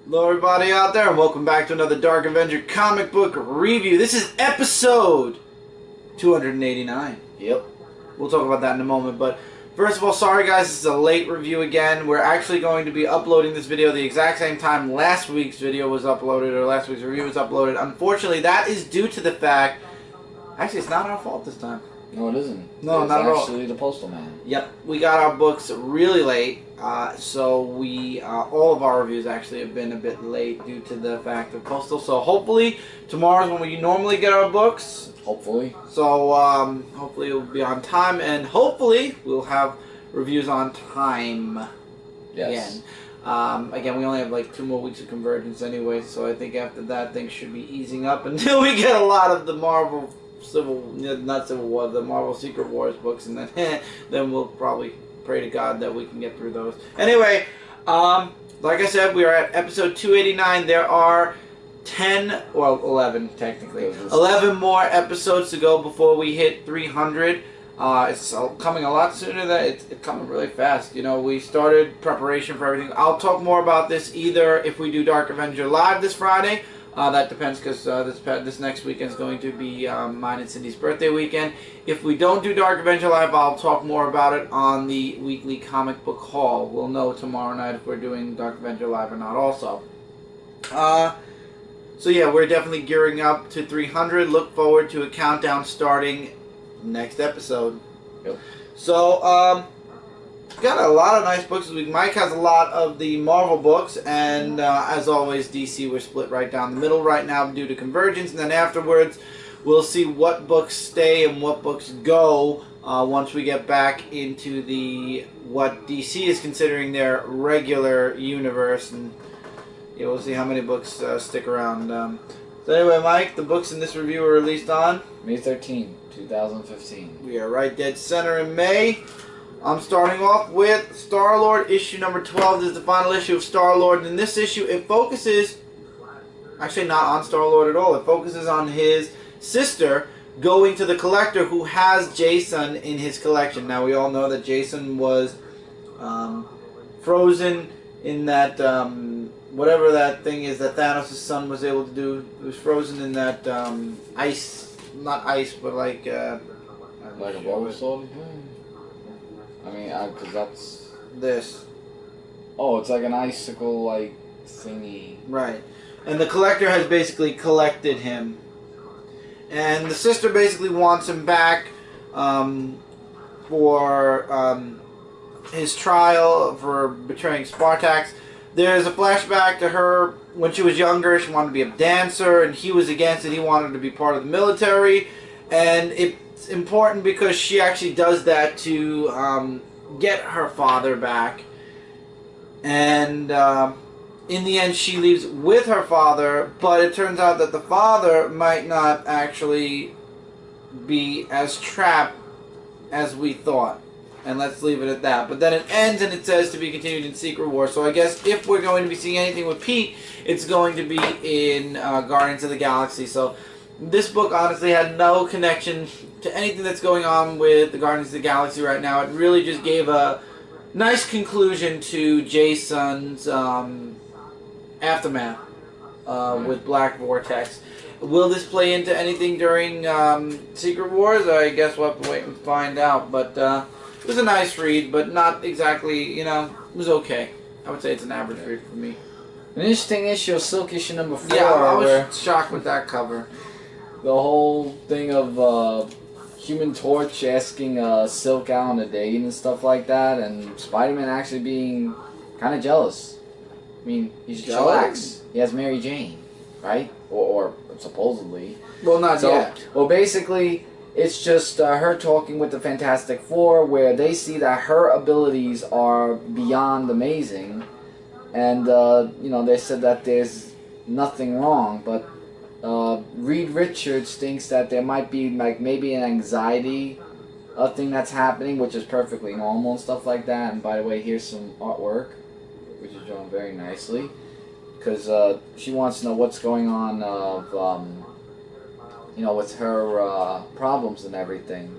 Hello everybody out there and welcome back to another Dark Avenger Comic Book review. This is episode 289. Yep. We'll talk about that in a moment, but first of all, sorry guys, this is a late review again. We're actually going to be uploading this video the exact same time last week's video was uploaded, or last week's review was uploaded. Unfortunately, that is due to the fact, actually it's not our fault this time. No, it isn't. No, it's not at all. actually the postal man. Yep, we got our books really late, so we all of our reviews actually have been a bit late due to the fact of postal. So hopefully tomorrow's when we normally get our books. Hopefully. So hopefully it'll be on time, and hopefully we'll have reviews on time. Yes. Again, we only have like 2 more weeks of Convergence anyway, so I think after that things should be easing up until we get a lot of the Marvel. Not Civil War, the Marvel Secret Wars books, and then then we'll probably pray to God that we can get through those. Anyway, like I said, we are at episode 289. There are 10, well, 11 technically, 11 more episodes to go before we hit 300. It's coming a lot sooner than it's coming really fast. You know, we started preparation for everything. I'll talk more about this either if we do Dark Avenger Live this Friday. That depends because this next weekend is going to be mine and Cindy's birthday weekend. If we don't do Dark Avenger Live, I'll talk more about it on the weekly comic book haul. We'll know tomorrow night if we're doing Dark Avenger Live or not also. So yeah, we're definitely gearing up to 300. Look forward to a countdown starting next episode. Yep. So, got a lot of nice books this week. Mike has a lot of the Marvel books, and as always, DC we're split right down the middle right now due to Convergence, and then afterwards we'll see what books stay and what books go once we get back into what DC is considering their regular universe, and yeah, we'll see how many books stick around. So anyway, Mike, the books in this review were released on May 13, 2015. We are right dead center in May. I'm starting off with Star-Lord, issue number 12. This is the final issue of Star-Lord. And in this issue, it focuses, actually not on Star-Lord at all. It focuses on his sister going to the Collector, who has Jason in his collection. Now, we all know that Jason was frozen in that, whatever that thing is that Thanos' son was able to do. He was frozen in that ice, not ice, but like a bubble sword? I mean, because that's... this. Oh, it's like an icicle, like, thingy. Right. And the Collector has basically collected him. And the sister basically wants him back for his trial for betraying Spartax. There's a flashback to her when she was younger. She wanted to be a dancer, and he was against it. He wanted to be part of the military. And it's important because she actually does that to get her father back. And in the end, she leaves with her father, but it turns out that the father might not actually be as trapped as we thought. And let's leave it at that. But then it ends and it says to be continued in Secret War. So I guess if we're going to be seeing anything with Pete, it's going to be in Guardians of the Galaxy. So this book honestly had no connection to anything that's going on with the Guardians of the Galaxy right now. It really just gave a nice conclusion to Jason's aftermath with Black Vortex. Will this play into anything during Secret Wars? I guess we'll have to wait and find out. But it was a nice read, but not exactly, you know, it was okay. I would say it's an average read for me. An interesting issue of Silk issue number 4. Yeah, I was shocked with that cover. The whole thing of Human Torch asking Silk out on a date and stuff like that, and Spider-Man actually being kind of jealous. I mean, he's jealous. He has Mary Jane, right? Or supposedly. Well, not yet. Well, basically, it's just her talking with the Fantastic Four, where they see that her abilities are beyond amazing, and you know, they said that there's nothing wrong, but Reed Richards thinks that there might be like maybe an anxiety thing that's happening, which is perfectly normal and stuff like that. And by the way, here's some artwork, which is drawn very nicely, because she wants to know what's going on you know, with her problems and everything.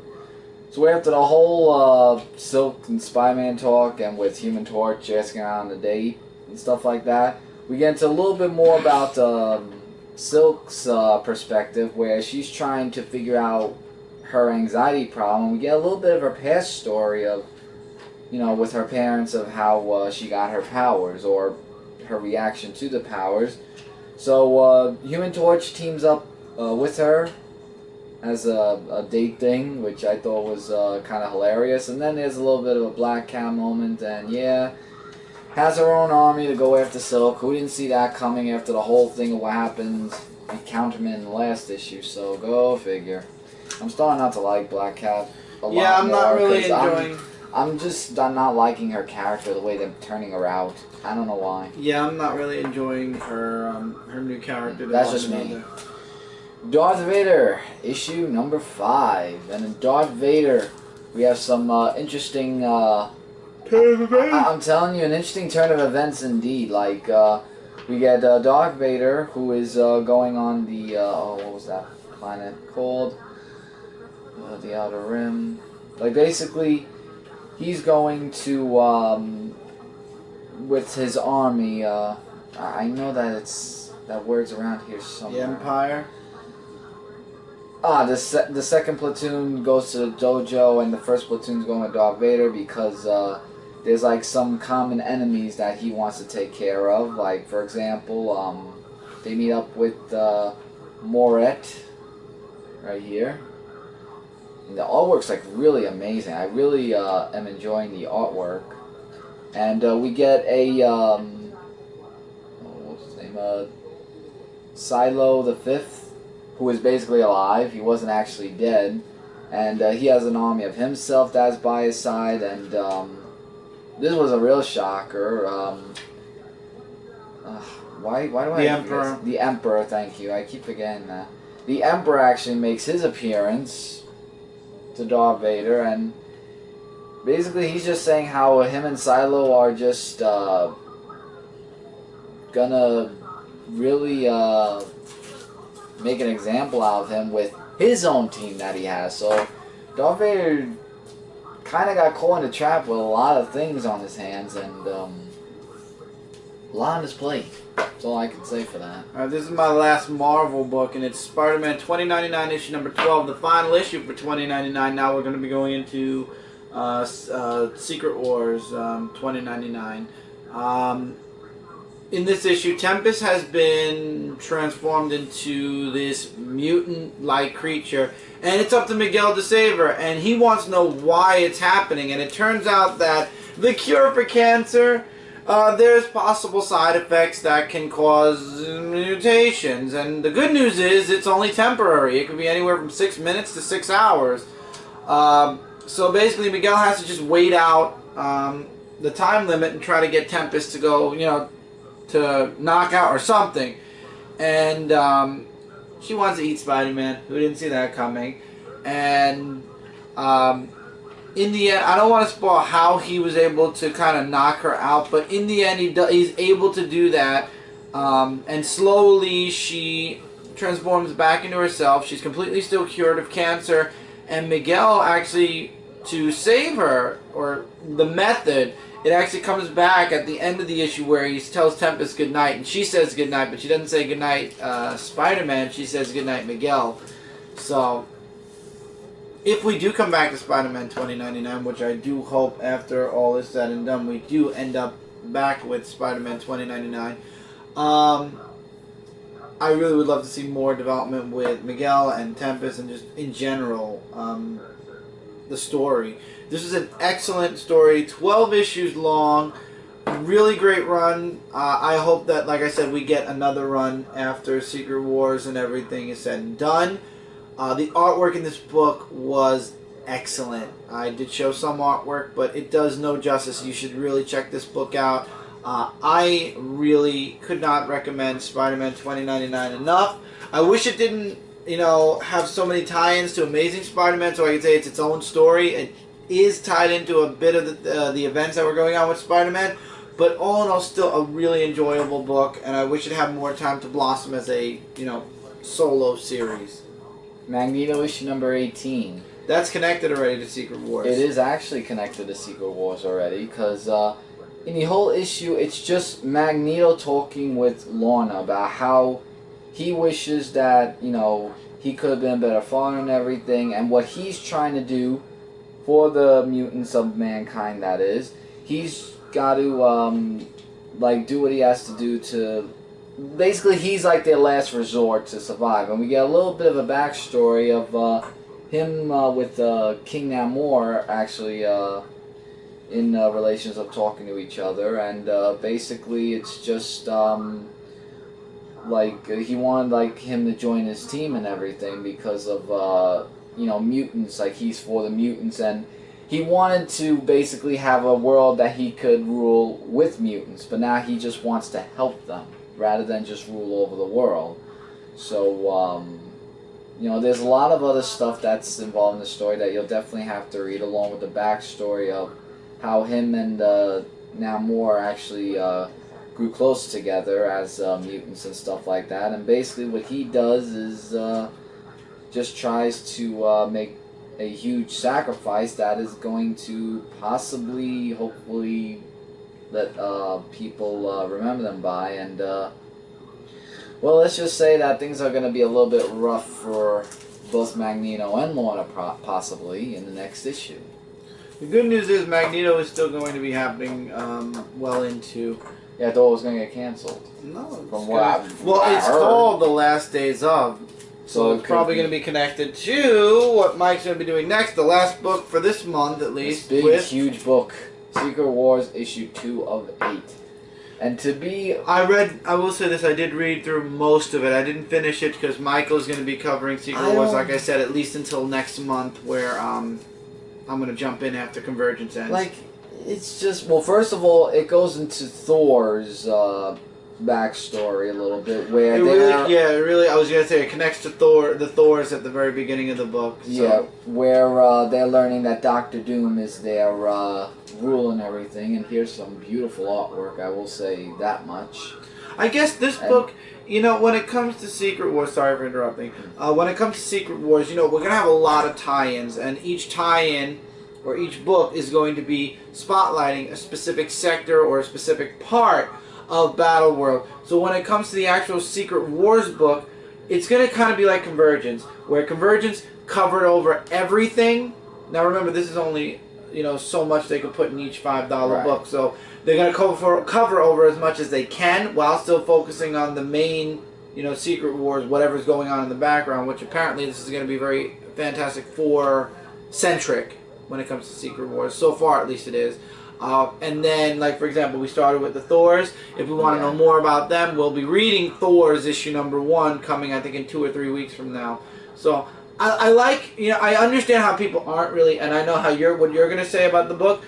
So after the whole Silk and Spider-Man talk, and with Human Torch asking her on a date and stuff like that, we get into a little bit more about Silk's perspective, where she's trying to figure out her anxiety problem. We get a little bit of her past story of, you know, with her parents, of how she got her powers, or her reaction to the powers. So Human Torch teams up with her as a date thing, which I thought was kind of hilarious. And then there's a little bit of a Black Cat moment, and yeah, has her own army to go after Silk. Who didn't see that coming after the whole thing of what happened in Counterman in the last issue, so go figure. I'm starting not to like Black Cat a lot more. Yeah, I'm not really enjoying... I'm not liking her character, the way they're turning her out. I don't know why. Yeah, I'm not really enjoying her her new character. That's just me. Darth Vader, issue number 5. And in Darth Vader, we have some interesting... I'm telling you, an interesting turn of events indeed. Like, we get Darth Vader, who is going on the... what was that planet called? The Outer Rim. Like, basically, he's going to, with his army, I know that that word's around here somewhere. The Empire? The second platoon goes to the dojo, and the first platoon's going with Darth Vader because there's like some common enemies that he wants to take care of. Like, for example, they meet up with Moret right here. And the artwork's like really amazing. I really am enjoying the artwork. And we get a what's his name? Silo the Fifth, who is basically alive. He wasn't actually dead, and he has an army of himself that's by his side. And this was a real shocker. Why do I? The Emperor. The Emperor. Thank you. I keep forgetting that. The Emperor actually makes his appearance to Darth Vader, and basically he's just saying how him and Silo are just gonna really make an example out of him with his own team that he has. So Darth Vader kind of got caught in a trap with a lot of things on his hands, and a lot on his plate. That's all I can say for that. Alright, this is my last Marvel book, and it's Spider-Man 2099 issue number 12, the final issue for 2099. Now we're going to be going into Secret Wars 2099. In this issue, Tempest has been transformed into this mutant-like creature, and it's up to Miguel to save her, and he wants to know why it's happening. And it turns out that the cure for cancer, there's possible side effects that can cause mutations, and the good news is it's only temporary. It could be anywhere from 6 minutes to 6 hours. So basically Miguel has to just wait out the time limit and try to get Tempest to go, you know, to knock out or something. And she wants to eat Spider-Man. Who didn't see that coming? And in the end, I don't want to spoil how he was able to kind of knock her out, but in the end, he's able to do that. And slowly, she transforms back into herself. She's completely still cured of cancer. And Miguel actually, to save her, or the method, it actually comes back at the end of the issue where he tells Tempest goodnight, and she says goodnight, but she doesn't say goodnight Spider-Man, she says goodnight Miguel. So if we do come back to Spider-Man 2099, which I do hope after all is said and done, we do end up back with Spider-Man 2099. I really would love to see more development with Miguel and Tempest, and just in general, the story. This is an excellent story, 12 issues long, really great run. I hope that, like I said, we get another run after Secret Wars and everything is said and done. The artwork in this book was excellent. I did show some artwork, but it does no justice. You should really check this book out. I really could not recommend Spider-Man 2099 enough. I wish it didn't, you know, have so many tie-ins to Amazing Spider-Man, so I could say it's its own story. It is tied into a bit of the events that were going on with Spider-Man, but all in all, still a really enjoyable book, and I wish it had more time to blossom as a, you know, solo series. Magneto issue number 18. That's connected already to Secret Wars. It is actually connected to Secret Wars already, because in the whole issue, it's just Magneto talking with Lorna about how he wishes that, you know, he could have been a better father and everything, and what he's trying to do for the mutants of mankind, that is. He's got to, like, do what he has to do to... Basically, he's like their last resort to survive. And we get a little bit of a backstory of him with King Namor, actually, in relations of talking to each other. And basically, it's just... like he wanted like him to join his team and everything because of you know, mutants. Like, he's for the mutants, and he wanted to basically have a world that he could rule with mutants, but now he just wants to help them rather than just rule over the world. So you know, there's a lot of other stuff that's involved in the story that you'll definitely have to read, along with the backstory of how him and Namor actually grew close together as mutants and stuff like that. And basically what he does is just tries to make a huge sacrifice that is going to possibly, hopefully, let people remember them by. And well, let's just say that things are going to be a little bit rough for both Magneto and Lorna possibly in the next issue. The good news is Magneto is still going to be happening well into... Yeah, I thought it was going to get canceled. No. From what it's called The Last Days Of. So it's probably going to be connected to what Mike's going to be doing next. The last book for this month, at least. This big, huge book. Secret Wars, issue 2 of 8. And to be... I will say this, I did read through most of it. I didn't finish it because Michael's going to be covering Secret Wars, like I said, at least until next month, where I'm going to jump in after Convergence ends. Like, it's just... Well, first of all, it goes into Thor's backstory a little bit, where I was going to say, it connects to the Thors at the very beginning of the book. So. Yeah, where they're learning that Doctor Doom is their rule and everything, and here's some beautiful artwork, I will say that much. I guess this book, you know, when it comes to Secret Wars, sorry for interrupting, when it comes to Secret Wars, you know, we're going to have a lot of tie-ins, and each tie-in, or each book, is going to be spotlighting a specific sector or a specific part of Battle World. So when it comes to the actual Secret Wars book, it's going to kind of be like Convergence, where Convergence covered over everything. Now remember, this is only, you know, so much they could put in each $5 book, so they're going to cover over as much as they can while still focusing on the main, you know, Secret Wars, whatever's going on in the background, which apparently this is going to be very Fantastic Four-centric when it comes to Secret Wars. So far, at least it is. And then, like, for example, we started with the Thors. If we want to know more about them, we'll be reading Thors issue number 1 coming, I think, in 2 or 3 weeks from now. So, I like, you know, I understand how people aren't really, and I know how what you're going to say about the book,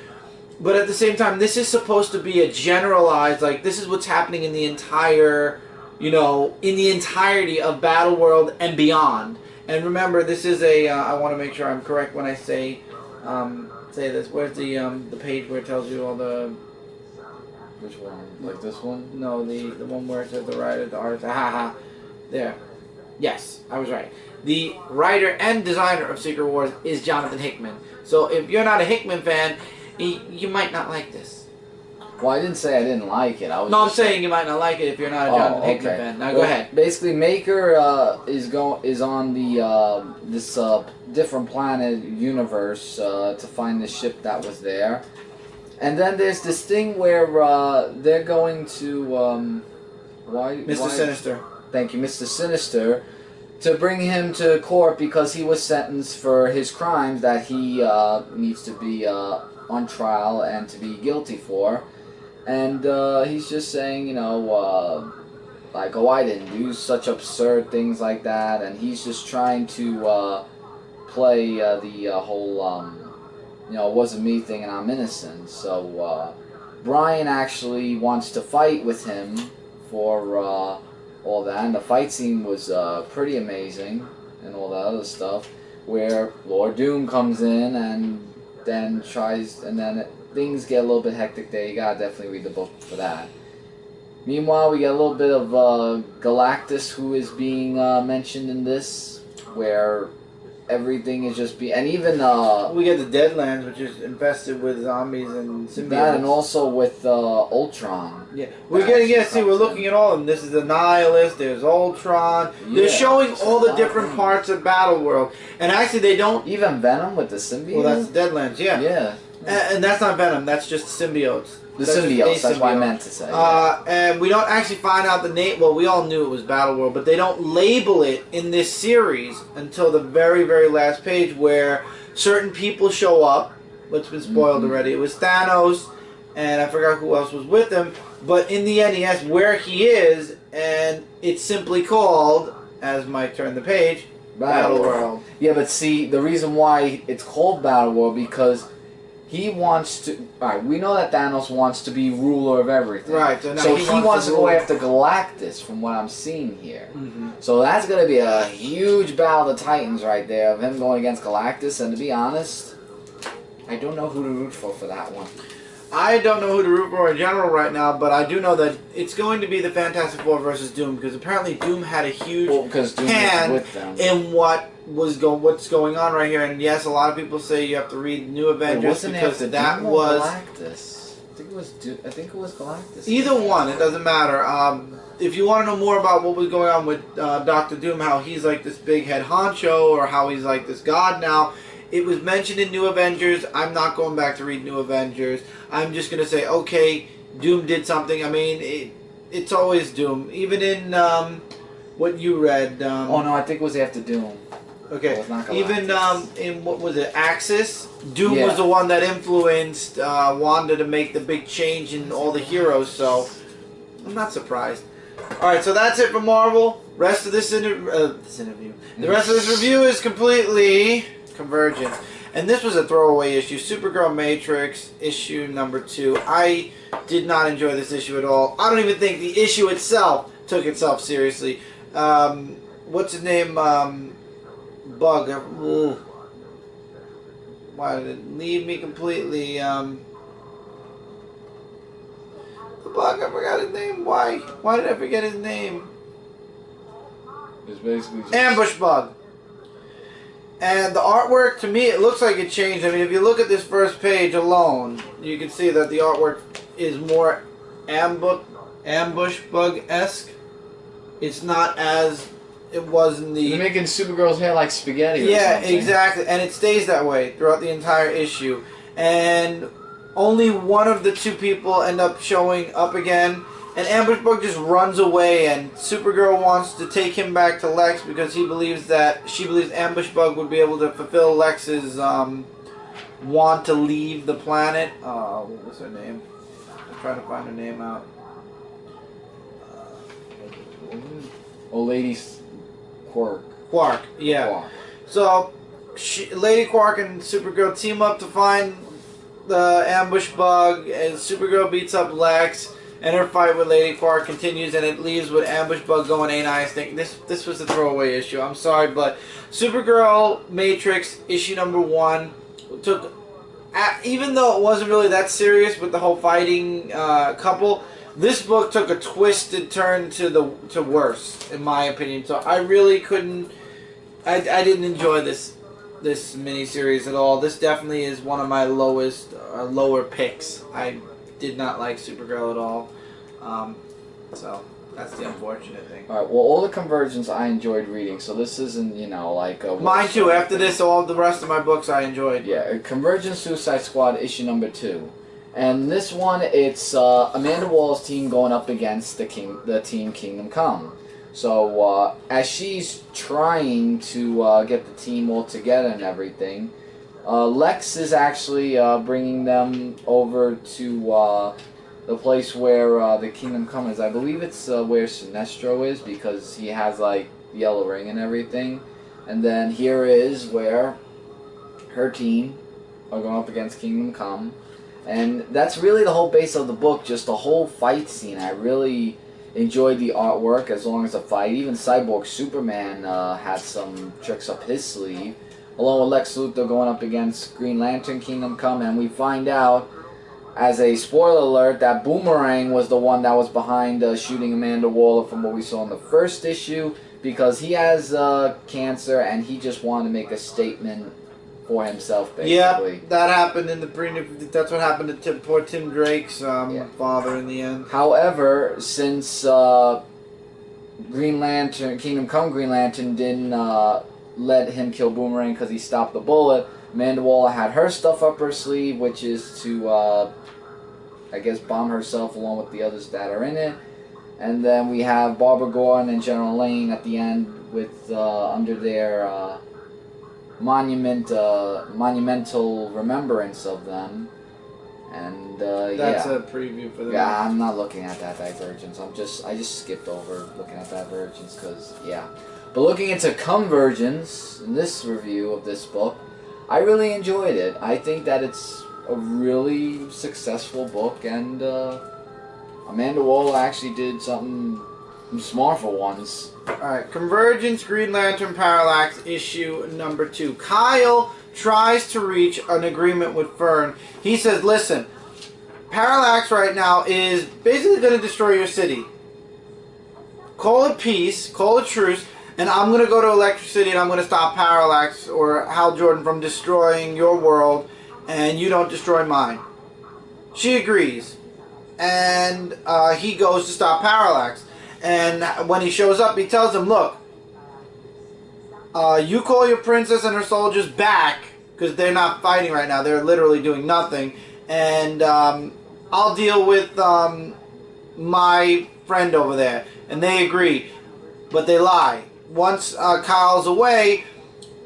but at the same time, this is supposed to be a generalized, like, this is what's happening in the entire, you know, in the entirety of Battle World and beyond. And remember, this is a, I want to make sure I'm correct when I say this. Where's the page where it tells you all the... Which one? Like this one? No, the one where it says the writer, the artist. Ha. There. Yes, I was right. The writer and designer of Secret Wars is Jonathan Hickman. So if you're not a Hickman fan, you might not like this. Well, I didn't say I didn't like it. I'm saying you might not like it if you're not a Jonathan Hickman fan. Now go ahead. Basically, Maker is on the this different planet universe to find the ship that was there, and then there's this thing where they're going to Mr. Sinister. Thank you, Mr. Sinister, to bring him to court because he was sentenced for his crimes that he needs to be on trial and to be guilty for. And he's just saying, you know, like, oh, I didn't do such absurd things like that. And he's just trying to play the whole, you know, it wasn't me thing and I'm innocent. So Brian actually wants to fight with him for all that. And the fight scene was pretty amazing and all that other stuff, where Lord Doom comes in and then things get a little bit hectic there. You gotta definitely read the book for that. Meanwhile, we get a little bit of Galactus, who is being mentioned in this, where everything is just and even we get the Deadlands, which is infested with zombies and symbiotes. that, and also with Ultron. Yeah, we're getting see. We're looking at all of them. This is the Nihilist. There's Ultron. They're showing all the different parts of Battle World, and actually they don't even Venom with the symbiote. Well, that's Deadlands. Yeah. Yeah. And that's not Venom. That's just symbiotes. The symbiotes. That's what I meant to say. And we don't actually find out the name. Well, we all knew it was Battle World, but they don't label it in this series until the very, very last page, where certain people show up. What's been spoiled already. It was Thanos, and I forgot who else was with him. But in the end, he asks where he is, and it's simply called, as Mike turned the page, Battle World. Yeah, but see, the reason why it's called Battle World because he wants to. Alright, we know that Thanos wants to be ruler of everything. Right. So he wants to go after Galactus, from what I'm seeing here. So that's going to be a huge battle of the Titans right there, of him going against Galactus. And to be honest, I don't know who to root for that one. I don't know who to root for in general right now, but I do know that it's going to be the Fantastic Four versus Doom, because apparently Doom had a huge hand in what's going on right here. And yes, a lot of people say you have to read New Avengers because that was Galactus. I think it was Galactus. Either one, it doesn't matter. If you want to know more about what was going on with Doctor Doom, how he's like this big head honcho, or how he's like this god now, it was mentioned in New Avengers. I'm not going back to read New Avengers. I'm just going to say, okay, Doom did something. I mean, it's always Doom. Even in what you read. Oh, no, I think it was after Doom. Okay. Even in, what was it, Axis? Doom was the one that influenced Wanda to make the big change in all the heroes, so I'm not surprised. Alright, so that's it for Marvel. Rest of this interview. The rest of this review is completely Convergence. And this was a throwaway issue. Supergirl Matrix, issue number 2. I did not enjoy this issue at all. I don't even think the issue itself took itself seriously. What's his name? Bug. Why did it leave me completely? The Bug, I forgot his name. Why? Why did I forget his name? It's basically just Ambush Bug. And the artwork, to me, it looks like it changed. I mean, if you look at this first page alone, you can see that the artwork is more Ambush Bug-esque. It's not as it was in the... You're making Supergirl's hair like spaghetti or yeah, something. exactly. And it stays that way throughout the entire issue. And only one of the two people end up showing up again. And Ambush Bug just runs away, and Supergirl wants to take him back to Lex because she believes Ambush Bug would be able to fulfill Lex's want to leave the planet. What was her name? I'm trying to find her name out. Lady Quark. Quark, yeah. Quark. So, Lady Quark and Supergirl team up to find the Ambush Bug, and Supergirl beats up Lex. And her fight with Lady Quark continues, and it leaves with Ambush Bug going ain't I think this was a throwaway issue. I'm sorry, but Supergirl Matrix issue number 1 took, even though it wasn't really that serious with the whole fighting couple, this book took a twisted turn to worse, in my opinion. So I really couldn't, I didn't enjoy this miniseries at all. This definitely is one of my lower picks. I did not like Supergirl at all. So that's the unfortunate thing. Alright, well, all the Convergence I enjoyed reading, so this isn't, like a... Mine too. After this, all the rest of my books I enjoyed. Yeah, Convergence Suicide Squad issue number 2. And this one, it's Amanda Wall's team going up against the team Kingdom Come. So, as she's trying to get the team all together and everything, Lex is actually bringing them over to the place where the Kingdom Come is. I believe it's where Sinestro is, because he has like the yellow ring and everything. And then here is where her team are going up against Kingdom Come. And that's really the whole base of the book, just the whole fight scene. I really enjoyed the artwork as long as the fight. Even Cyborg Superman had some tricks up his sleeve, along with Lex Luthor going up against Green Lantern Kingdom Come. And we find out, as a spoiler alert, that Boomerang was the one that was behind shooting Amanda Waller from what we saw in the first issue. because he has cancer and he just wanted to make a statement for himself, basically. Yeah, that happened in the that's what happened to poor Tim Drake's father in the end. However, since Green Lantern, Kingdom Come Green Lantern didn't let him kill Boomerang because he stopped the bullet, Amanda Waller had her stuff up her sleeve, which is to, I guess, bomb herself along with the others that are in it. And then we have Barbara Gordon and General Lane at the end with under their monumental remembrance of them. And that's a preview for the yeah, I'm not looking at that Divergence. I just skipped over looking at Divergence because but looking into Convergence in this review of this book, I really enjoyed it. I think that it's a really successful book, and Amanda Waller actually did something smart for once. Alright, Convergence, Green Lantern, Parallax, issue number 2. Kyle tries to reach an agreement with Fern. He says, listen, Parallax right now is basically going to destroy your city. Call it peace, call it truce, and I'm going to go to Electric City and I'm going to stop Parallax or Hal Jordan from destroying your world, and you don't destroy mine. She agrees. And he goes to stop Parallax. And when he shows up, he tells him, look, you call your princess and her soldiers back, because they're not fighting right now. They're literally doing nothing. And I'll deal with my friend over there. And they agree. But they lie. Once Kyle's away,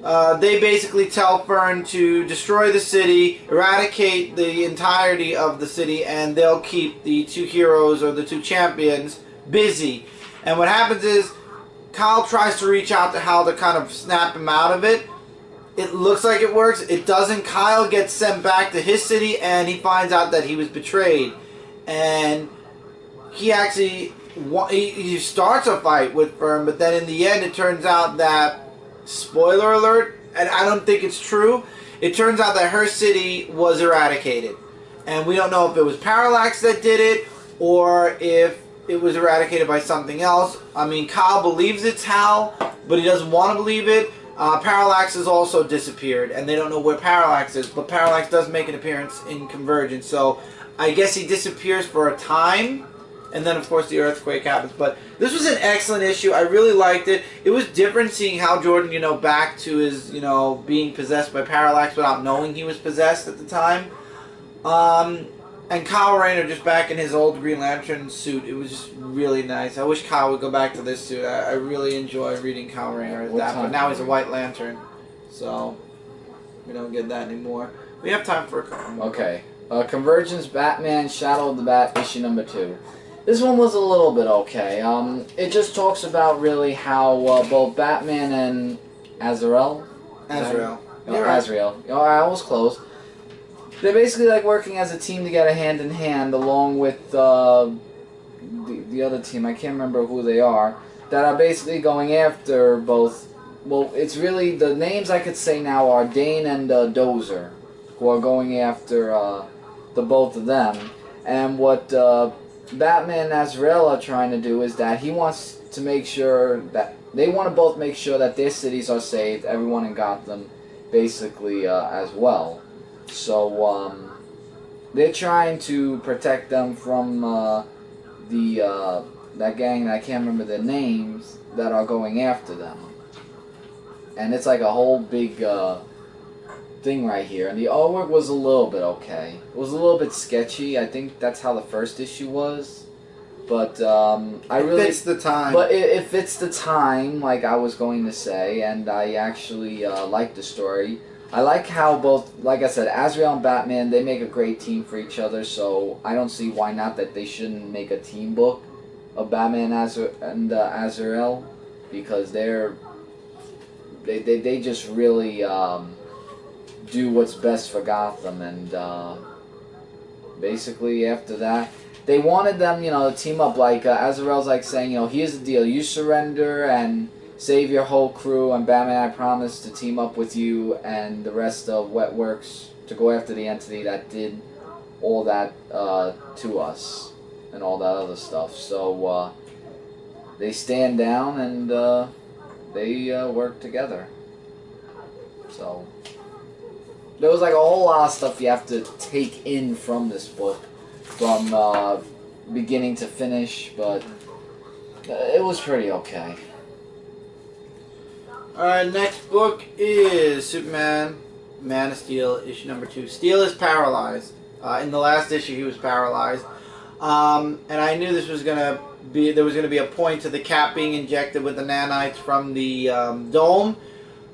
they basically tell Fern to destroy the city, eradicate the entirety of the city, and they'll keep the two heroes or the two champions busy. And what happens is Kyle tries to reach out to Hal to kind of snap him out of it. It looks like it works. It doesn't. Kyle gets sent back to his city and he finds out that he was betrayed. And he actually he starts a fight with Fern, but then in the end it turns out that, spoiler alert, and I don't think it's true, it turns out that her city was eradicated. And we don't know if it was Parallax that did it or if it was eradicated by something else. I mean, Kyle believes it's Hal, but he doesn't want to believe it. Parallax has also disappeared, and they don't know where Parallax is, but Parallax does make an appearance in Convergence, so I guess he disappears for a time, and then of course the earthquake happens. But this was an excellent issue. I really liked it. It was different seeing Hal Jordan, back to his, being possessed by Parallax without knowing he was possessed at the time. And Kyle Rayner just back in his old Green Lantern suit. It was just really nice. I wish Kyle would go back to this suit. I really enjoy reading Kyle Rayner as that. But now he's a White Lantern. So, we don't get that anymore. We have time for a couple more. Okay. Convergence, Batman, Shadow of the Bat, issue number 2. This one was a little bit okay. It just talks about really how both Batman and Azrael. Azrael. I was close. They're basically like working as a team together, hand in hand, along with the other team. I can't remember who they are. That are basically going after both. Well, it's really the names I could say now are Dane and Dozer, who are going after the both of them. And what Batman and Azrael are trying to do is that he wants to make sure that they want to both make sure that their cities are saved, everyone in Gotham, basically as well. So they're trying to protect them from that gang that I can't remember their names that are going after them. And it's like a whole big thing right here. And the artwork was a little bit okay. It was a little bit sketchy. I think that's how the first issue was. But it fits the time. But it fits the time, like I was going to say, and I actually like the story. I like how both, like I said, Azrael and Batman, they make a great team for each other, so I don't see why not that they shouldn't make a team book of Batman and Azrael, because they just really do what's best for Gotham, and basically after that, they wanted them, to team up, like Azrael's like saying, here's the deal, you surrender and save your whole crew, and Batman, I promise to team up with you and the rest of Wetworks to go after the entity that did all that to us and all that other stuff. So they stand down and they work together. So there was like a whole lot of stuff you have to take in from this book, from beginning to finish, but it was pretty okay. Alright, next book is Superman, Man of Steel, issue number 2. Steel is paralyzed. In the last issue, he was paralyzed. And I knew this was there was going to be a point to the Cap being injected with the nanites from the dome.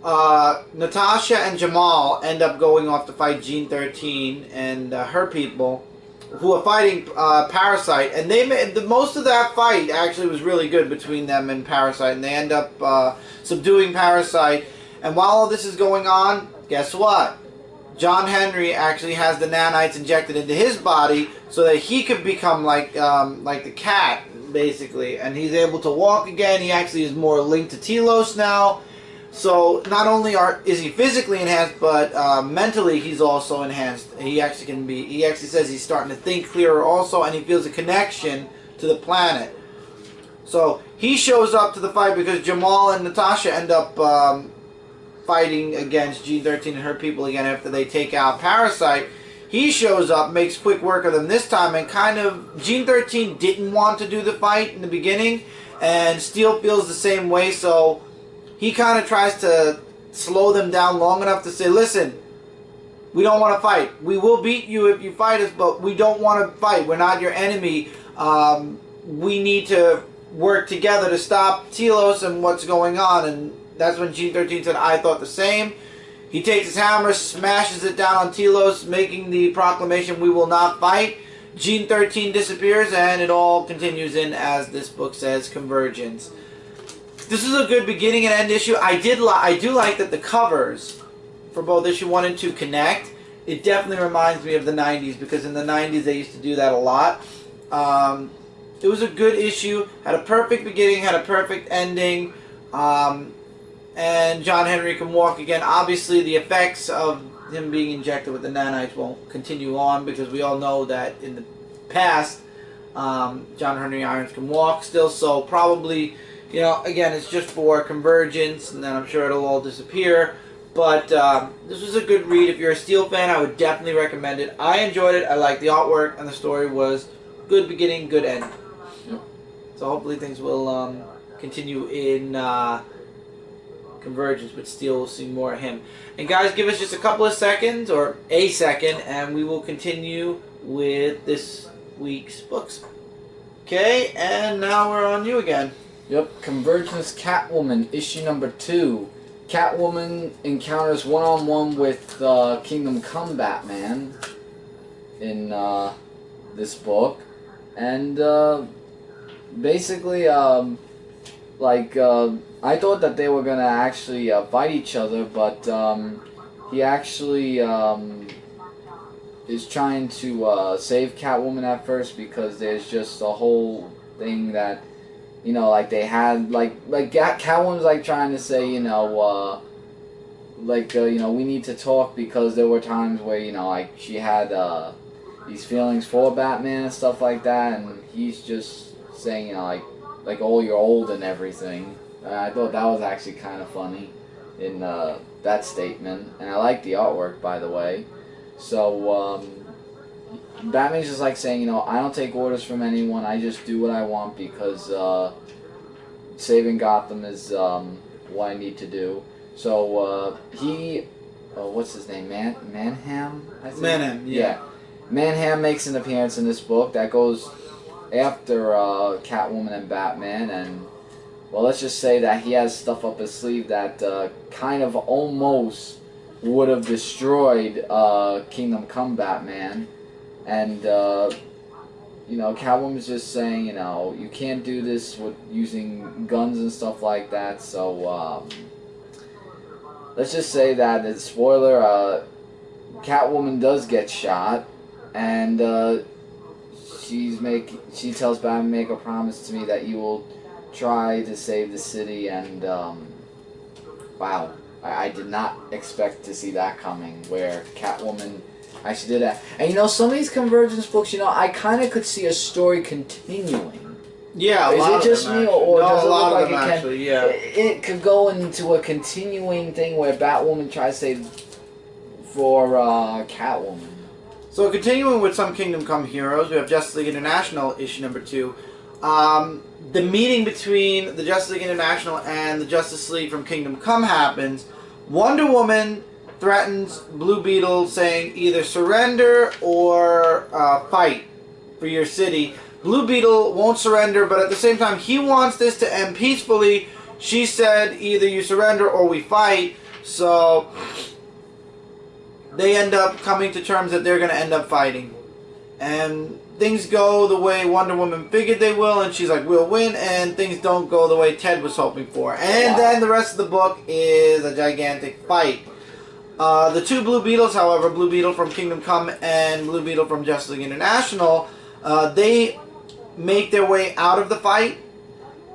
Natasha and Jamal end up going off to fight Gene 13 and her people, who are fighting Parasite, and they made most of that fight actually was really good between them and Parasite, and they end up subduing Parasite. And while all this is going on, guess what? John Henry actually has the nanites injected into his body so that he could become like the cat, basically, and he's able to walk again. He actually is more linked to Telos now. So not only is he physically enhanced, but mentally he's also enhanced. He actually can be. He actually says he's starting to think clearer also, and he feels a connection to the planet. So he shows up to the fight because Jamal and Natasha end up fighting against G13 and her people again after they take out Parasite. He shows up, makes quick work of them this time, and kind of Gene 13 didn't want to do the fight in the beginning, and Steel feels the same way. So he kind of tries to slow them down long enough to say, listen, we don't want to fight. We will beat you if you fight us, but we don't want to fight. We're not your enemy. We need to work together to stop Telos and what's going on. And that's when Gene 13 said, I thought the same. He takes his hammer, smashes it down on Telos, making the proclamation, we will not fight. Gene 13 disappears, and it all continues in, as this book says, Convergence. This is a good beginning and end issue. I do like that the covers for both issue 1 and 2 connect. It definitely reminds me of the 90s, because in the 90s they used to do that a lot. It was a good issue. Had a perfect beginning, had a perfect ending. And John Henry can walk again. Obviously the effects of him being injected with the nanites won't continue on, because we all know that in the past John Henry Irons can walk still. So probably, you know, again, it's just for Convergence, and then I'm sure it'll all disappear. But this was a good read. If you're a Steel fan, I would definitely recommend it. I enjoyed it. I liked the artwork, and the story was good beginning, good end. Yep. So hopefully things will continue in Convergence, but Steel will see more of him. And guys, give us just a couple of seconds, or a second, and we will continue with this week's books. Okay, and now we're on you again. Yep, Convergence Catwoman, issue number 2. Catwoman encounters one-on-one with Kingdom Come Batman in this book. And basically, I thought that they were going to actually fight each other, but he actually is trying to save Catwoman at first, because there's just a whole thing that, you know, like they had, Catwoman's like trying to say, you know, you know, we need to talk, because there were times where, you know, like she had these feelings for Batman and stuff like that, and he's just saying, you know, like oh, you're old and everything. I thought that was actually kind of funny in that statement, and I like the artwork, by the way. So Batman's just like saying, you know, I don't take orders from anyone. I just do what I want, because saving Gotham is what I need to do. So what's his name? Manham? I think? Manham, yeah. Manham makes an appearance in this book that goes after Catwoman and Batman, and well, let's just say that he has stuff up his sleeve that kind of almost would have destroyed Kingdom Come Batman. And you know, Catwoman's just saying, you know, you can't do this with using guns and stuff like that. So let's just say that, as a spoiler, Catwoman does get shot, and she tells Batman, make a promise to me that you will try to save the city. And wow, I did not expect to see that coming, where Catwoman actually did that. And you know, some of these Convergence books, you know, I kind of could see a story continuing Yeah, a Is lot it of just them, me, actually. or No, does a it lot look of like them it can? actually, yeah. It could go into a continuing thing where Batwoman tries to save for Catwoman. So continuing with some Kingdom Come heroes, we have Justice League International issue number 2. The meeting between the Justice League International and the Justice League from Kingdom Come happens. Wonder Woman threatens Blue Beetle, saying either surrender or fight for your city. Blue Beetle won't surrender, but at the same time, he wants this to end peacefully. She said either you surrender or we fight. So they end up coming to terms that they're going to end up fighting. And things go the way Wonder Woman figured they will, and she's like, we'll win, and things don't go the way Ted was hoping for. And then the rest of the book is a gigantic fight. The two Blue Beetles, however, Blue Beetle from Kingdom Come and Blue Beetle from Justice League International, they make their way out of the fight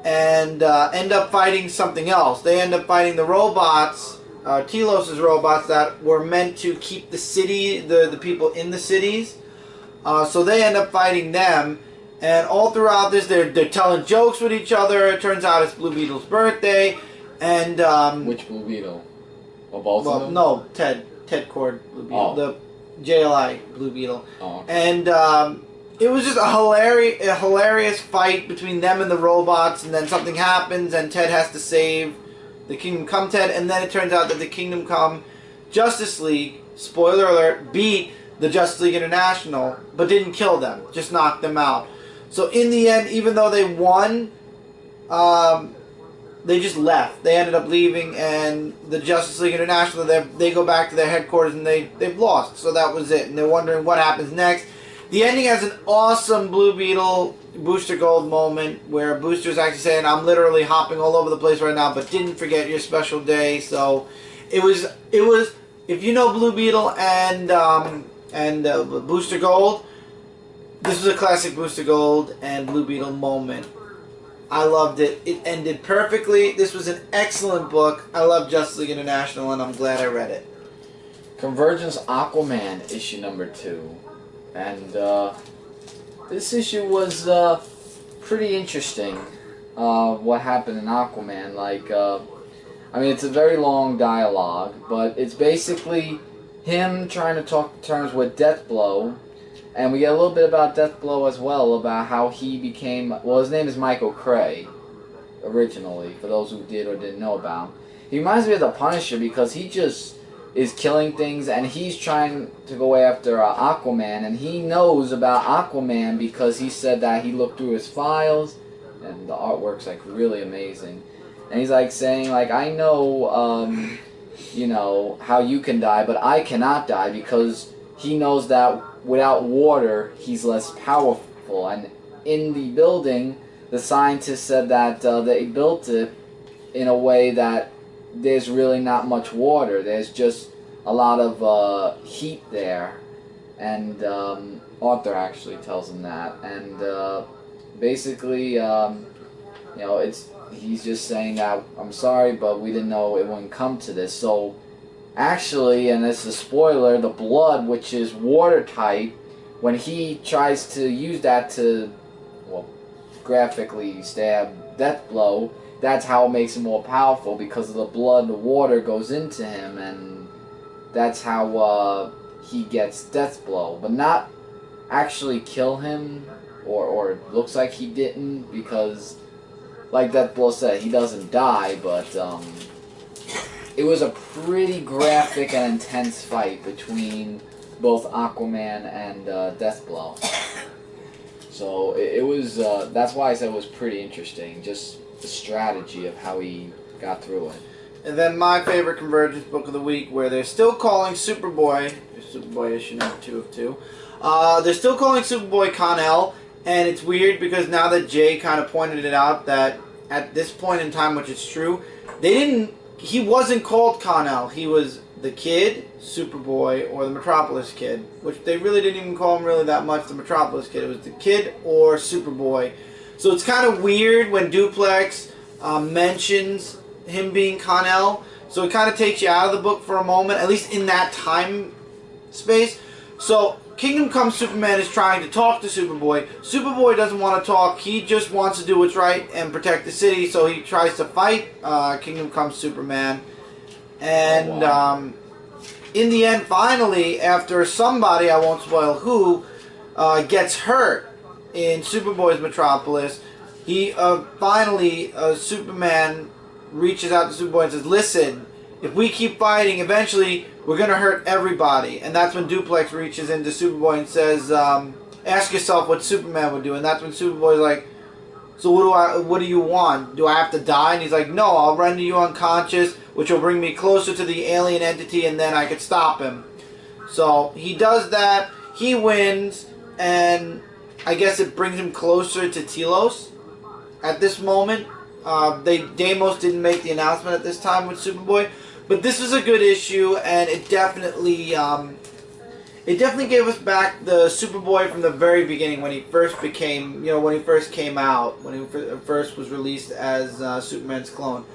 and end up fighting something else. They end up fighting the robots, Telos' robots that were meant to keep the city, the people in the cities. So they end up fighting them, and all throughout this, they're telling jokes with each other. It turns out it's Blue Beetle's birthday, and which Blue Beetle? Or both of them? No, Ted Cord Blue Beetle, the JLI Blue Beetle, and it was just a hilarious fight between them and the robots, and then something happens, and Ted has to save the Kingdom Come Ted, and then it turns out that the Kingdom Come Justice League, spoiler alert, beat the Justice League International, but didn't kill them, just knocked them out. So in the end, even though they won, they just left. They ended up leaving, and the Justice League International, they go back to their headquarters, and they've lost. So that was it, and they're wondering what happens next. The ending has an awesome Blue Beetle Booster Gold moment, where Booster's actually saying, I'm literally hopping all over the place right now, but didn't forget your special day. So it was, if you know Blue Beetle and Booster Gold, this was a classic Booster Gold and Blue Beetle moment. I loved it. It ended perfectly. This was an excellent book. I love Justice League International, and I'm glad I read it. Convergence Aquaman issue number 2. And this issue was pretty interesting. What happened in Aquaman. I mean, it's a very long dialogue, but it's basically him trying to talk terms with Deathblow. And we get a little bit about Deathblow as well, about how he became... Well, his name is Michael Cray, originally, for those who did or didn't know about him. He reminds me of the Punisher because he just is killing things, and he's trying to go after Aquaman, and he knows about Aquaman because he said that he looked through his files, and the artwork's, like, really amazing. And he's, like, saying, like, I know, you know, how you can die, but I cannot die, because he knows that without water, he's less powerful. And in the building, the scientists said that they built it in a way that there's really not much water. There's just a lot of heat there. And Arthur actually tells him that. And basically, you know, he's just saying that, I'm sorry, but we didn't know it wouldn't come to this. So actually, and this is a spoiler, the blood, which is watertight, when he tries to use that to, well, graphically stab Deathblow, that's how it makes him more powerful, because of the blood, the water goes into him, and that's how he gets Deathblow. But not actually kill him, or it looks like he didn't, because, like Deathblow said, he doesn't die, but it was a pretty graphic and intense fight between both Aquaman and Deathblow. So it was, that's why I said it was pretty interesting, just the strategy of how he got through it. And then my favorite Convergence book of the week, where they're still calling Superboy issue number 2 of 2, they're still calling Superboy Con-El, and it's weird because now that Jay kind of pointed it out that at this point in time, which is true, he wasn't called Con-El. He was the Kid, Superboy, or the Metropolis Kid, which they really didn't even call him really that much, the Metropolis Kid. It was the Kid or Superboy. So it's kind of weird when Duplex mentions him being Con-El. So it kind of takes you out of the book for a moment, at least in that time space. So Kingdom Come Superman is trying to talk to Superboy. Superboy doesn't want to talk. He just wants to do what's right and protect the city. So he tries to fight Kingdom Come Superman. And in the end, finally, after somebody, I won't spoil who, gets hurt in Superboy's Metropolis, he finally, Superman reaches out to Superboy and says, listen, if we keep fighting, eventually we're going to hurt everybody. And that's when Duplex reaches into Superboy and says, ask yourself what Superman would do. And that's when Superboy's like, so what do you want? Do I have to die? And he's like, no, I'll render you unconscious, which will bring me closer to the alien entity, and then I could stop him. So he does that. He wins, and I guess it brings him closer to Telos at this moment. Deimos didn't make the announcement at this time with Superboy, but this was a good issue, and it definitely gave us back the Superboy from the very beginning when he first became, when he first came out, when he first was released as Superman's clone.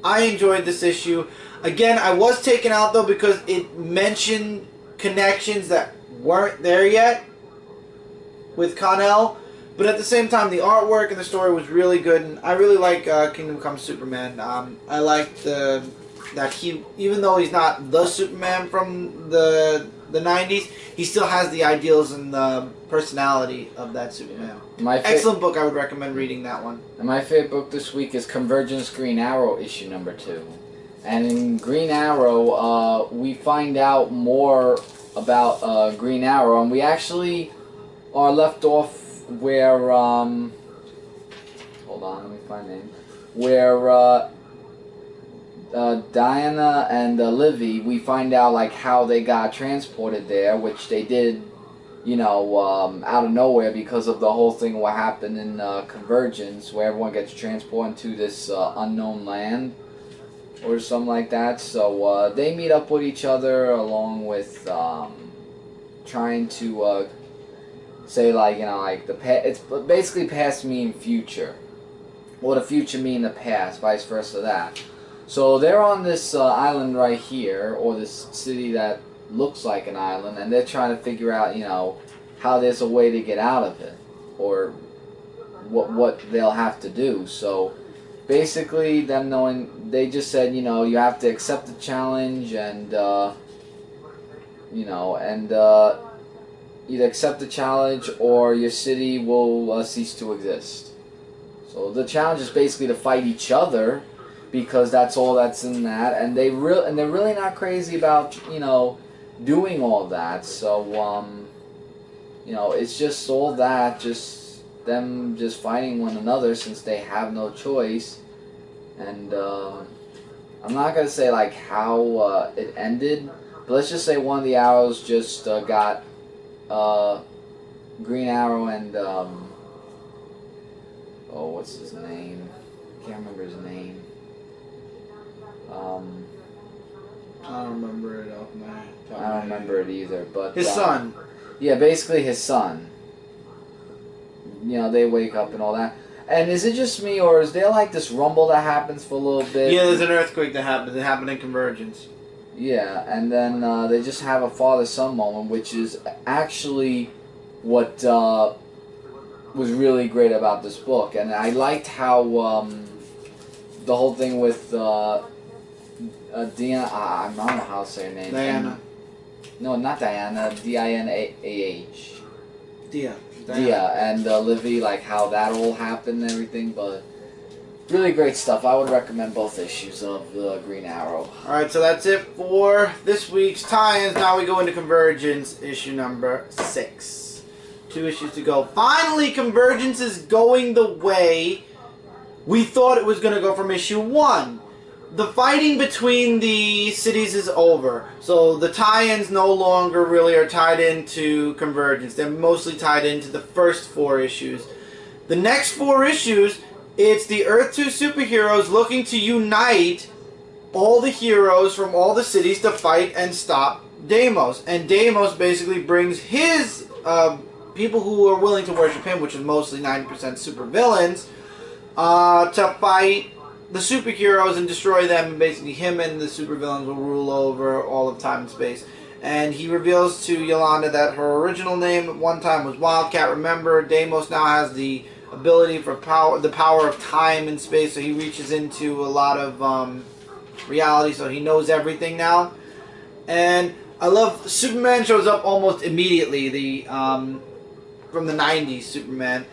I enjoyed this issue. Again, I was taken out though because it mentioned connections that weren't there yet with Connell. But at the same time, the artwork and the story was really good, and I really like Kingdom Come Superman. I liked that he, even though he's not the Superman from the 90s, he still has the ideals and the personality of that Superman. Excellent book. I would recommend reading that one. And my favorite book this week is Convergence Green Arrow issue number 2. And in Green Arrow, we find out more about Green Arrow, and we actually are left off where, hold on, let me find the name, where Diana and Livy, we find out like how they got transported there, which they did, out of nowhere because of the whole thing what happened in Convergence, where everyone gets transported to this unknown land or something like that. So they meet up with each other along with trying to say it's basically past mean future, or the future mean the past, vice versa that. So they're on this island right here, or this city that looks like an island, and they're trying to figure out, how there's a way to get out of it, or what they'll have to do. So basically, them knowing, they just said, you have to accept the challenge, and either accept the challenge or your city will cease to exist. So the challenge is basically to fight each other, because that's all that's in that, and they're really not crazy about doing all that. So it's just all that, just them just fighting one another since they have no choice. And I'm not gonna say like how it ended, but let's just say one of the arrows just got Green Arrow and what's his name? Can't remember his name. I don't remember it off my top. I don't remember it either, but his son. Yeah, basically his son. They wake up and all that. And is it just me, or is there like this rumble that happens for a little bit? Yeah, there's an earthquake that happens. It happened in Convergence. Yeah, and then they just have a father-son moment, which is actually what was really great about this book. And I liked how the whole thing with Diana, I don't know how to say her name. Diana. No, not Diana. D-I-N-A-H. Dia, and Livy, like how that all happened and everything, but really great stuff. I would recommend both issues of Green Arrow. Alright, so that's it for this week's tie-ins. Now we go into Convergence, issue number 6. 2 issues to go. Finally, Convergence is going the way we thought it was going to go from issue 1. The fighting between the cities is over. So the tie-ins no longer really are tied into Convergence. They're mostly tied into the first 4 issues. The next 4 issues, it's the Earth 2 superheroes looking to unite all the heroes from all the cities to fight and stop Deimos. And Deimos basically brings his people who are willing to worship him, which is mostly 90% supervillains, to fight the superheroes and destroy them. And basically him and the supervillains will rule over all of time and space. And he reveals to Yolanda that her original name at one time was Wildcat. Remember, Deimos now has the ability for the power of time and space, so he reaches into a lot of reality, so he knows everything now. And I love Superman shows up almost immediately, from the 90s Superman,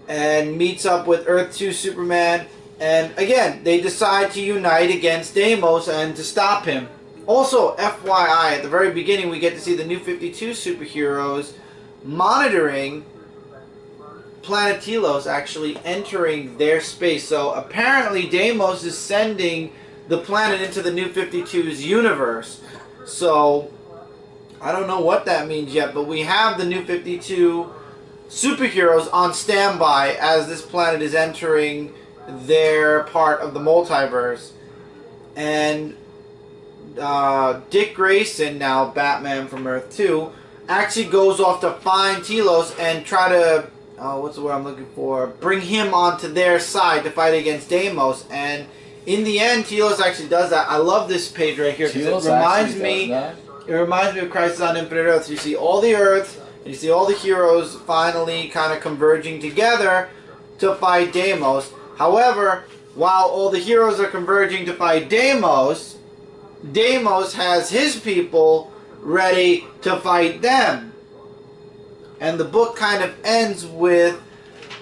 and meets up with Earth 2 Superman, and again, they decide to unite against Deimos and to stop him. Also, FYI, at the very beginning we get to see the New 52 superheroes monitoring Planet Telos actually entering their space. So apparently Deimos is sending the planet into the New 52's universe. So I don't know what that means yet, but we have the New 52 superheroes on standby as this planet is entering their part of the multiverse. And Dick Grayson, now Batman from Earth 2, actually goes off to find Telos and try to, what's the word I'm looking for, bring him onto their side to fight against Deimos. And in the end, Telos actually does that. I love this page right here because it reminds me of Crisis on Infinite Earths. You see all the Earths, and you see all the heroes finally kind of converging together to fight Deimos. However, while all the heroes are converging to fight Deimos, Deimos has his people ready to fight them. And the book kind of ends with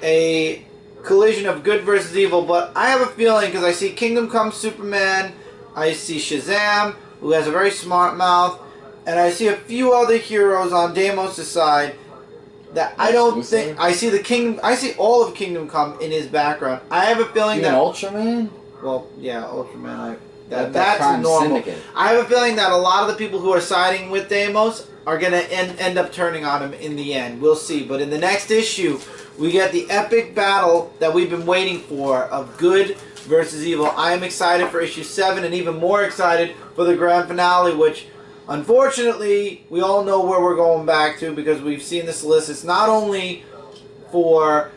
a collision of good versus evil, but I have a feeling, because I see Kingdom Come Superman, I see Shazam, who has a very smart mouth, and I see a few other heroes on Deimos' side that I don't think... I see all of Kingdom Come in his background. I have a feeling that... Ultraman? Well, yeah, Ultraman, that's normal. Syndicate. I have a feeling that a lot of the people who are siding with Deimos are going to end up turning on him in the end. We'll see. But in the next issue, we get the epic battle that we've been waiting for of good versus evil. I am excited for issue 7 and even more excited for the grand finale, which unfortunately we all know where we're going back to because we've seen this list. It's not only for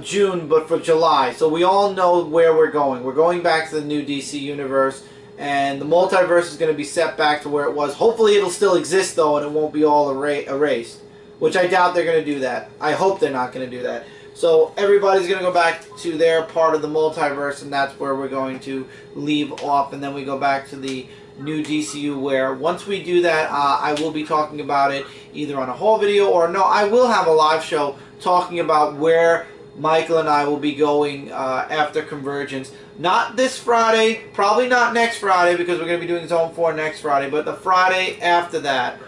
June, but for July. So we all know where we're going. We're going back to the new DC universe, and the multiverse is going to be set back to where it was. Hopefully it'll still exist though, and it won't be all erased, which I doubt they're going to do that. I hope they're not going to do that. So everybody's going to go back to their part of the multiverse, and that's where we're going to leave off, and then we go back to the new DCU, where once we do that, I will be talking about it either on a whole video or no, I will have a live show talking about where Michael and I will be going after Convergence. Not this Friday, probably not next Friday, because we're going to be doing Zone 4 next Friday, but the Friday after that.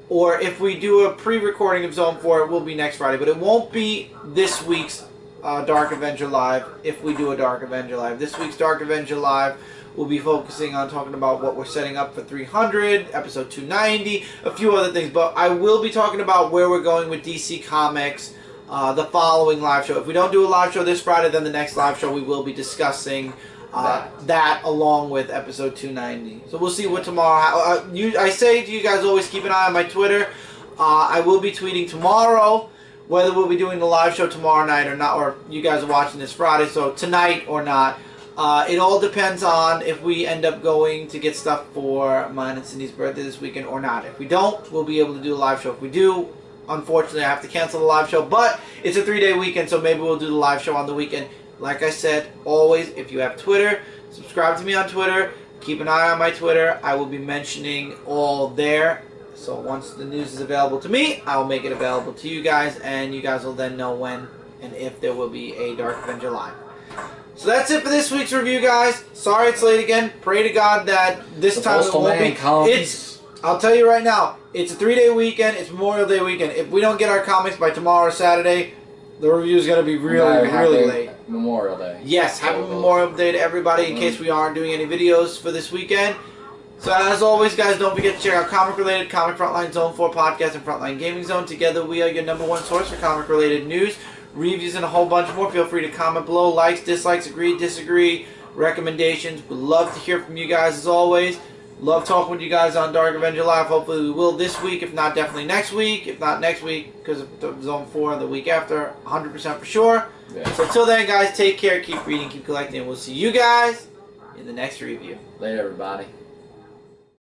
Or if we do a pre-recording of Zone 4, it will be next Friday. But it won't be this week's Dark Avenger Live if we do a Dark Avenger Live. This week's Dark Avenger Live will be focusing on talking about what we're setting up for 300, episode 290, a few other things. But I will be talking about where we're going with DC Comics the following live show. If we don't do a live show this Friday, then the next live show we will be discussing that along with episode 290. So we'll see what tomorrow... I say to you guys, always keep an eye on my Twitter. I will be tweeting tomorrow whether we'll be doing the live show tomorrow night or not, or you guys are watching this Friday, so tonight or not. It all depends on if we end up going to get stuff for mine and Cindy's birthday this weekend or not. If we don't, we'll be able to do a live show. If we do, unfortunately, I have to cancel the live show, but it's a 3-day weekend, so maybe we'll do the live show on the weekend. Like I said, always, if you have Twitter, subscribe to me on Twitter. Keep an eye on my Twitter. I will be mentioning all there. So once the news is available to me, I will make it available to you guys, and you guys will then know when and if there will be a Dark Avenger Live. So that's it for this week's review, guys. Sorry it's late again. Pray to God that this time it won't be. I'll tell you right now, it's a 3-day weekend. It's Memorial Day weekend. If we don't get our comics by tomorrow or Saturday, the review is going to be really late. Memorial Day. Yes, happy Memorial Day to everybody in case we aren't doing any videos for this weekend. So as always, guys, don't forget to check out comic-related, Comic Frontline Zone 4 Podcast and Frontline Gaming Zone. Together, we are your #1 source for comic-related news, reviews, and a whole bunch more. Feel free to comment below, likes, dislikes, agree, disagree, recommendations. We'd love to hear from you guys as always. Love talking with you guys on Dark Avenger Live. Hopefully we will this week, if not definitely next week. If not next week, because of Zone 4 the week after, 100% for sure. Yeah. So until then, guys, take care, keep reading, keep collecting, and we'll see you guys in the next review. Later, everybody.